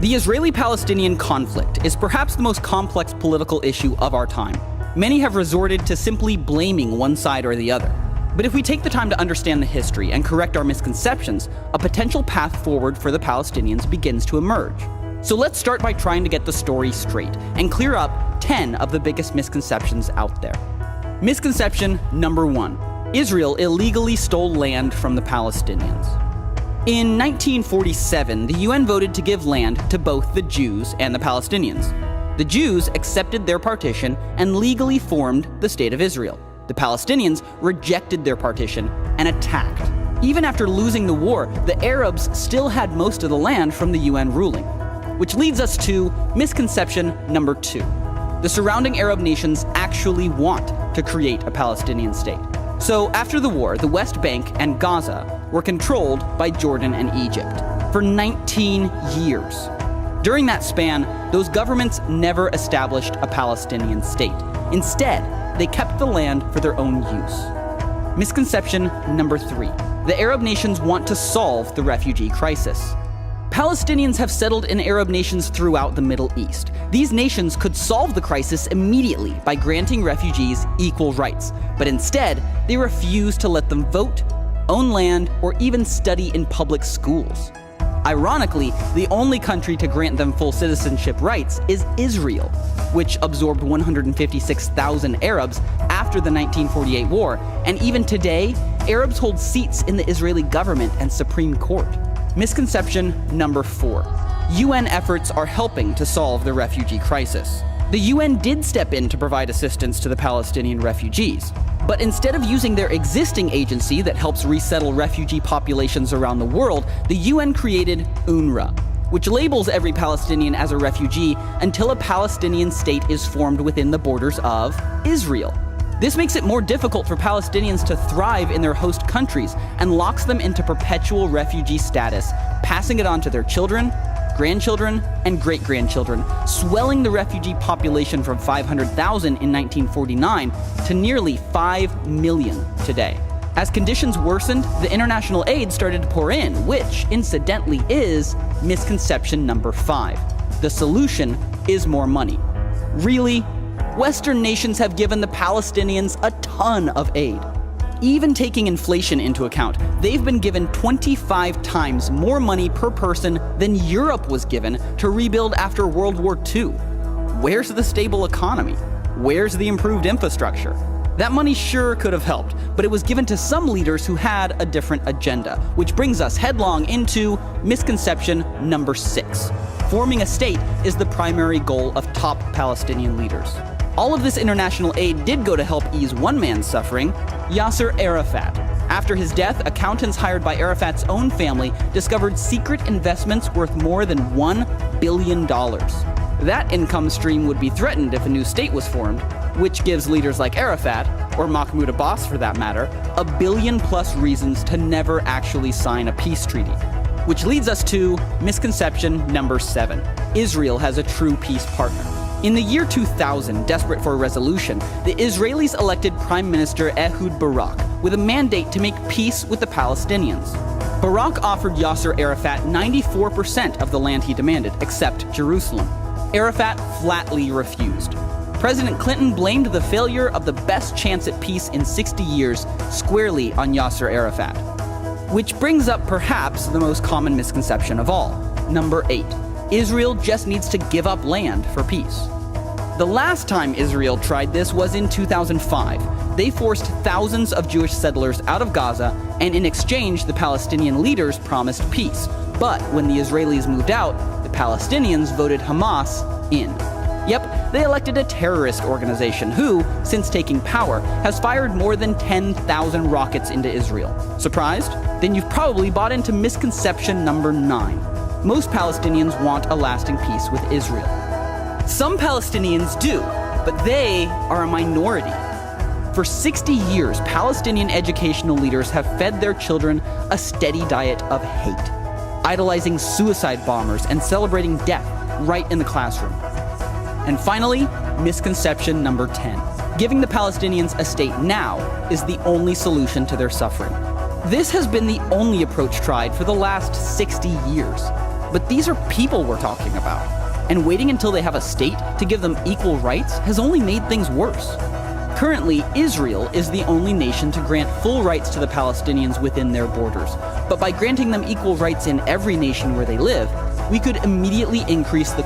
The Israeli-Palestinian conflict is perhaps the most complex political issue of our time. Many have resorted to simply blaming one side or the other. But if we take the time to understand the history and correct our misconceptions, a potential path forward for the Palestinians begins to emerge. So let's start by trying to get the story straight and clear up 10 of the biggest misconceptions out there. Misconception number 1. Israel illegally stole land from the Palestinians. In 1947, the UN voted to give land to both the Jews and the Palestinians. The Jews accepted their partition and legally formed the State of Israel. The Palestinians rejected their partition and attacked. Even after losing the war, the Arabs still had most of the land from the UN ruling. Which leads us to misconception number 2. The surrounding Arab nations actually want to create a Palestinian state. So after the war, the West Bank and Gaza were controlled by Jordan and Egypt for 19 years. During that span, those governments never established a Palestinian state. Instead, they kept the land for their own use. Misconception number 3. The Arab nations want to solve the refugee crisis. Palestinians have settled in Arab nations throughout the Middle East. These nations could solve the crisis immediately by granting refugees equal rights, but instead, they refuse to let them vote, own land, or even study in public schools. Ironically, the only country to grant them full citizenship rights is Israel, which absorbed 156,000 Arabs after the 1948 war, and even today, Arabs hold seats in the Israeli government and Supreme Court. Misconception number 4. UN efforts are helping to solve the refugee crisis. The UN did step in to provide assistance to the Palestinian refugees, but instead of using their existing agency that helps resettle refugee populations around the world, the UN created UNRWA, which labels every Palestinian as a refugee until a Palestinian state is formed within the borders of Israel. This makes it more difficult for Palestinians to thrive in their host countries and locks them into perpetual refugee status, passing it on to their children, grandchildren, and great-grandchildren, swelling the refugee population from 500,000 in 1949 to nearly 5 million today. As conditions worsened, the international aid started to pour in, which, incidentally, is misconception number 5. The solution is more money. Really? Western nations have given the Palestinians a ton of aid. Even taking inflation into account, they've been given 25 times more money per person than Europe was given to rebuild after World War II. Where's the stable economy? Where's the improved infrastructure? That money sure could have helped, but it was given to some leaders who had a different agenda, which brings us headlong into misconception number 6. Forming a state is the primary goal of top Palestinian leaders. All of this international aid did go to help ease one man's suffering, Yasser Arafat. After his death, accountants hired by Arafat's own family discovered secret investments worth more than $1 billion. That income stream would be threatened if a new state was formed, which gives leaders like Arafat, or Mahmoud Abbas for that matter, $1 billion+ reasons to never actually sign a peace treaty. Which leads us to misconception number 7. Israel has a true peace partner. In the year 2000, desperate for a resolution, the Israelis elected Prime Minister Ehud Barak with a mandate to make peace with the Palestinians. Barak offered Yasser Arafat 94% of the land he demanded, except Jerusalem. Arafat flatly refused. President Clinton blamed the failure of the best chance at peace in 60 years squarely on Yasser Arafat. Which brings up perhaps the most common misconception of all. Number 8. Israel just needs to give up land for peace. The last time Israel tried this was in 2005. They forced thousands of Jewish settlers out of Gaza, and in exchange, the Palestinian leaders promised peace. But when the Israelis moved out, the Palestinians voted Hamas in. Yep, they elected a terrorist organization who, since taking power, has fired more than 10,000 rockets into Israel. Surprised? Then you've probably bought into misconception number 9. Most Palestinians want a lasting peace with Israel. Some Palestinians do, but they are a minority. For 60 years, Palestinian educational leaders have fed their children a steady diet of hate, idolizing suicide bombers and celebrating death right in the classroom. And finally, misconception number 10. Giving the Palestinians a state now is the only solution to their suffering. This has been the only approach tried for the last 60 years. But these are people we're talking about. And waiting until they have a state to give them equal rights has only made things worse. Currently, Israel is the only nation to grant full rights to the Palestinians within their borders. But by granting them equal rights in every nation where they live, we could immediately increase the